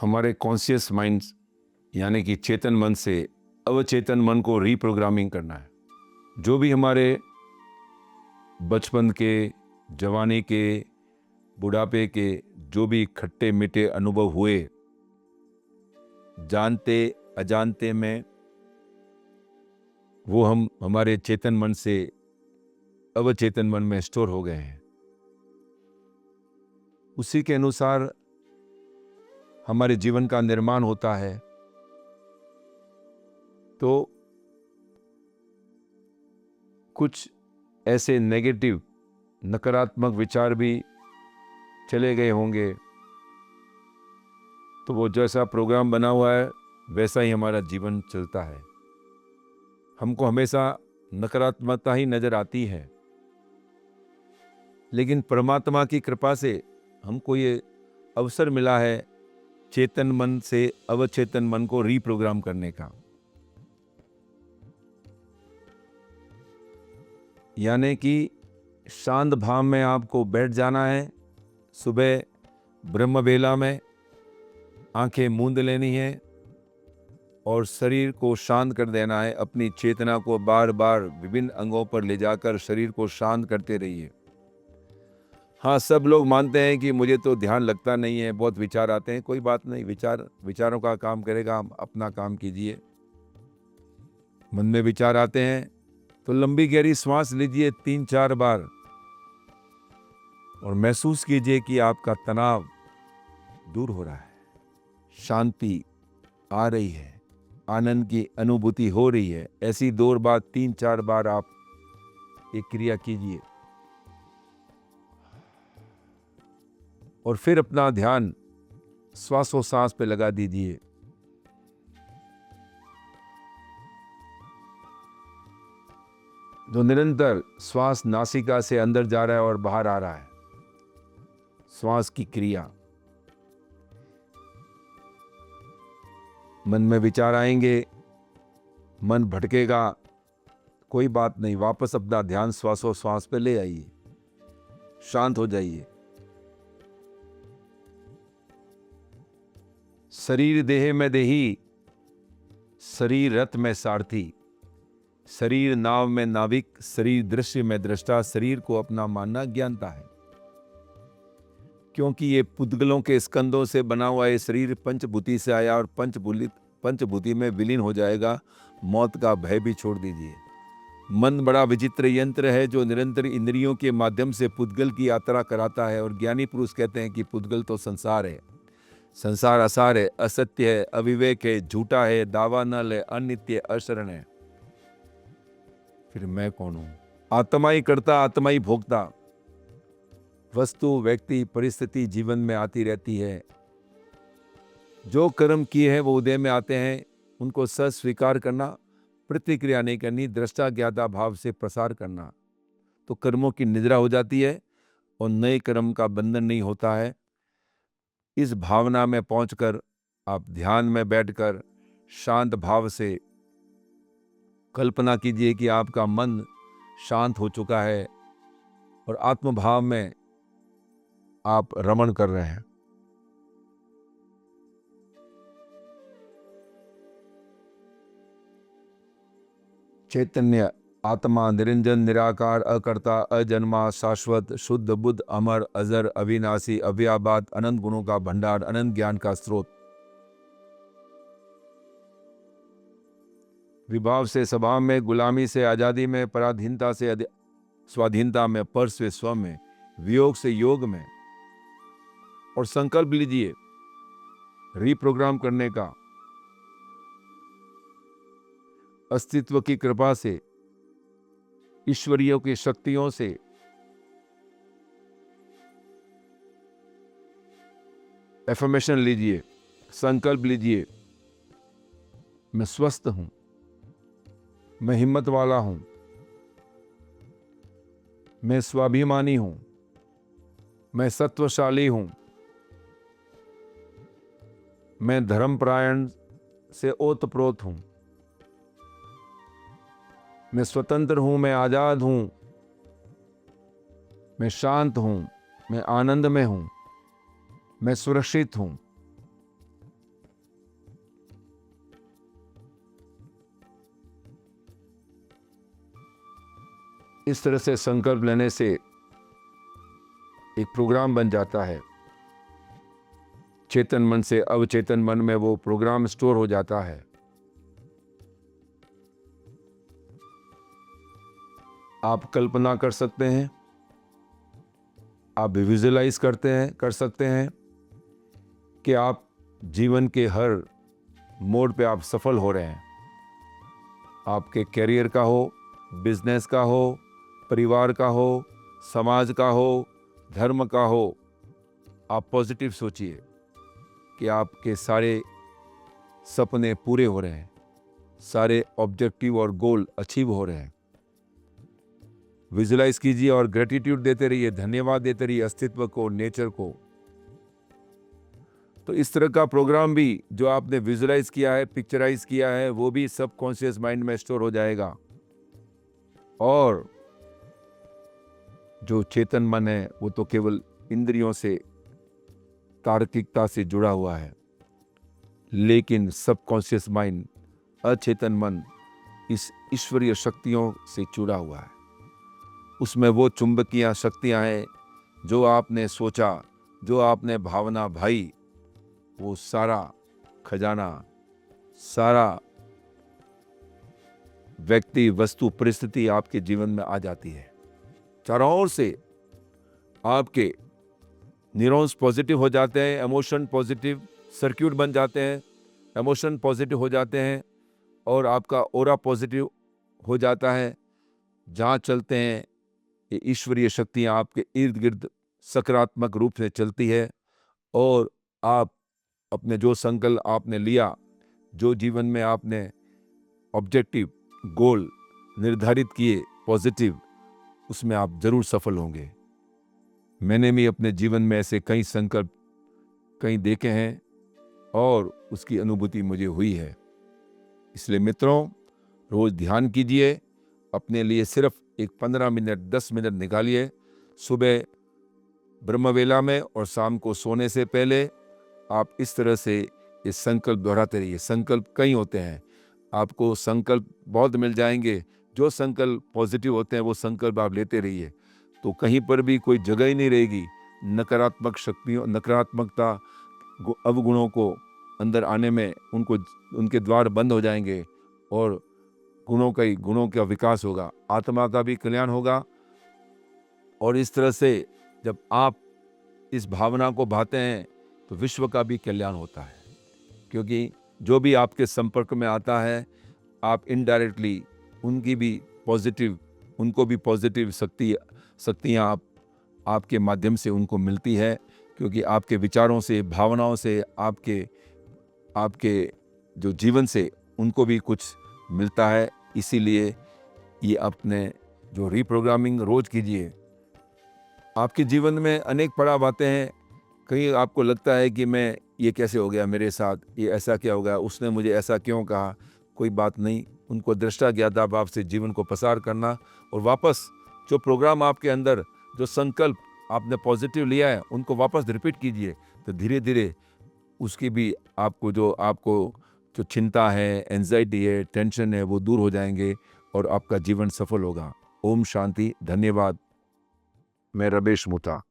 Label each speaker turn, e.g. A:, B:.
A: हमारे conscious minds यानी कि चेतन मन से अवचेतन मन को रीप्रोग्रामिंग करना है। जो भी हमारे बचपन के, जवानी के, बुढ़ापे के जो भी खट्टे मीठे अनुभव हुए, जानते अजानते में, वो हम हमारे चेतन मन से अवचेतन मन में स्टोर हो गए हैं। उसी के अनुसार हमारे जीवन का निर्माण होता है। तो कुछ ऐसे नेगेटिव नकारात्मक विचार भी चले गए होंगे, तो वो जैसा प्रोग्राम बना हुआ है वैसा ही हमारा जीवन चलता है। हमको हमेशा नकारात्मकता ही नजर आती है, लेकिन परमात्मा की कृपा से हमको ये अवसर मिला है चेतन मन से अवचेतन मन को रीप्रोग्राम करने का। यानी कि शांत भाव में आपको बैठ जाना है। सुबह ब्रह्म बेला में आंखें मूंद लेनी है और शरीर को शांत कर देना है। अपनी चेतना को बार बार विभिन्न अंगों पर ले जाकर शरीर को शांत करते रहिए। हाँ, सब लोग मानते हैं कि मुझे तो ध्यान लगता नहीं है, बहुत विचार आते हैं। कोई बात नहीं, विचारों का काम करेगा, हम अपना काम कीजिए। मन में विचार आते हैं तो लंबी गहरी सांस लीजिए 3-4 बार और महसूस कीजिए कि आपका तनाव दूर हो रहा है, शांति आ रही है, आनंद की अनुभूति हो रही है। ऐसी 2 बार 3-4 बार आप एक क्रिया कीजिए और फिर अपना ध्यान श्वासोच्छ्वास पे लगा दीजिए। जो निरंतर श्वास नासिका से अंदर जा रहा है और बाहर आ रहा है, श्वास की क्रिया। मन में विचार आएंगे, मन भटकेगा, कोई बात नहीं, वापस अपना ध्यान श्वासोच्छ्वास पे ले आइए, शांत हो जाइए। शरीर देह में देही, शरीर रथ में सारथी, शरीर नाव में नाविक, शरीर दृश्य में दृष्टा। शरीर को अपना मानना ज्ञानता है, क्योंकि ये पुद्गलों के स्कंदों से बना हुआ ये शरीर पंचभूति से आया और पंचभूति में विलीन हो जाएगा। मौत का भय भी छोड़ दीजिए। मन बड़ा विचित्र यंत्र है जो निरंतर इंद्रियों के माध्यम से पुद्गल की यात्रा कराता है। और ज्ञानी पुरुष कहते हैं कि पुद्गल तो संसार है, संसार असार है, असत्य है, अविवेक है, झूठा है, दावानल है, अनित्य, अशरण है। फिर मैं कौन हूं? आत्मा ही करता, आत्मा ही भोगता। वस्तु, व्यक्ति, परिस्थिति जीवन में आती रहती है। जो कर्म किए हैं वो उदय में आते हैं, उनको सच स्वीकार करना, प्रतिक्रिया नहीं करनी, दृष्टा ज्ञाता भाव से प्रसार करना, तो कर्मों की निद्रा हो जाती है और नए कर्म का बंधन नहीं होता है। इस भावना में पहुंचकर आप ध्यान में बैठकर शांत भाव से कल्पना कीजिए कि आपका मन शांत हो चुका है और आत्मभाव में आप रमण कर रहे हैं। चैतन्य आत्मा निरंजन, निराकार, अकर्ता, अजन्मा, शाश्वत, शुद्ध, बुद्ध, अमर, अजर, अविनाशी, अव्याबाद, अनंत गुणों का भंडार, अनंत ज्ञान का स्रोत। विभाव से स्वभाव में, गुलामी से आजादी में, पराधीनता से स्वाधीनता में, पर से स्व में, वियोग से योग में। और संकल्प लीजिए रीप्रोग्राम करने का। अस्तित्व की कृपा से, ईश्वरीय की शक्तियों से एफर्मेशन लीजिए, संकल्प लीजिए, मैं स्वस्थ हूं, मैं हिम्मत वाला हूं, मैं स्वाभिमानी हूं, मैं सत्वशाली हूं, मैं धर्मपरायण से ओतप्रोत हूं, मैं स्वतंत्र हूं, मैं आजाद हूं, मैं शांत हूं, मैं आनंद में हूं, मैं सुरक्षित हूं, इस तरह से संकल्प लेने से एक प्रोग्राम बन जाता है। चेतन मन से अवचेतन मन में वो प्रोग्राम स्टोर हो जाता है। आप कल्पना कर सकते हैं, आप विजुअलाइज कर सकते हैं कि आप जीवन के हर मोड़ पे आप सफल हो रहे हैं। आपके कैरियर का हो, बिजनेस का हो, परिवार का हो, समाज का हो, धर्म का हो, आप पॉजिटिव सोचिए कि आपके सारे सपने पूरे हो रहे हैं, सारे ऑब्जेक्टिव और गोल अचीव हो रहे हैं। विजुलाइज कीजिए और ग्रेटिट्यूड देते रहिए, धन्यवाद देते रहिए अस्तित्व को, नेचर को। तो इस तरह का प्रोग्राम भी जो आपने विजुलाइज किया है, पिक्चराइज किया है, वो भी सबकॉन्शियस माइंड में स्टोर हो जाएगा। और जो चेतन मन है वो तो केवल इंद्रियों से, तार्किकता से जुड़ा हुआ है, लेकिन सबकॉन्शियस माइंड, अचेतन मन इस ईश्वरीय शक्तियों से जुड़ा हुआ है। उसमें वो चुंबकीय शक्तियां हैं, जो आपने सोचा, जो आपने भावना भाई, वो सारा खजाना, सारा व्यक्ति, वस्तु, परिस्थिति आपके जीवन में आ जाती है। चारों ओर से आपके न्यूरॉन्स पॉजिटिव हो जाते हैं, इमोशन पॉजिटिव सर्क्यूट बन जाते हैं, इमोशन पॉजिटिव हो जाते हैं और आपका ऑरा पॉजिटिव हो जाता है। जहाँ चलते हैं ये ईश्वरीय शक्तियाँ आपके इर्द गिर्द सकारात्मक रूप से चलती है और आप अपने जो संकल्प आपने लिया, जो जीवन में आपने ऑब्जेक्टिव, गोल निर्धारित किए पॉजिटिव, उसमें आप जरूर सफल होंगे। मैंने भी अपने जीवन में ऐसे कई संकल्प कहीं देखे हैं और उसकी अनुभूति मुझे हुई है। इसलिए मित्रों, रोज ध्यान कीजिए, अपने लिए सिर्फ एक 15 मिनट 10 मिनट निकालिए। सुबह ब्रह्मवेला में और शाम को सोने से पहले आप इस तरह से ये संकल्प दोहराते रहिए। संकल्प कई होते हैं, आपको संकल्प बहुत मिल जाएंगे। जो संकल्प पॉजिटिव होते हैं वो संकल्प आप लेते रहिए, तो कहीं पर भी कोई जगह ही नहीं रहेगी नकारात्मक शक्तियों, नकारात्मकता, अवगुणों को अंदर आने में। उनके द्वार बंद हो जाएंगे और गुणों का विकास होगा, आत्मा का भी कल्याण होगा। और इस तरह से जब आप इस भावना को भाते हैं तो विश्व का भी कल्याण होता है, क्योंकि जो भी आपके संपर्क में आता है, आप इनडायरेक्टली उनको भी पॉजिटिव शक्तियाँ आपके माध्यम से उनको मिलती है, क्योंकि आपके विचारों से, भावनाओं से, आपके जो जीवन से उनको भी कुछ मिलता है। इसीलिए ये अपने जो रीप्रोग्रामिंग रोज कीजिए। आपके जीवन में अनेक पड़ाव आते हैं, कहीं आपको लगता है कि मैं ये कैसे हो गया मेरे साथ, ये ऐसा क्या हो गया, उसने मुझे ऐसा क्यों कहा। कोई बात नहीं, उनको दृष्टा ज्ञाता भाव से जीवन को पसार करना और वापस जो प्रोग्राम आपके अंदर, जो संकल्प आपने पॉजिटिव लिया है, उनको वापस रिपीट कीजिए। तो धीरे धीरे उसकी भी आपको जो चिंता है, एंजाइटी है, टेंशन है, वो दूर हो जाएंगे और आपका जीवन सफल होगा। ओम शांति। धन्यवाद। मैं रमेश मुता।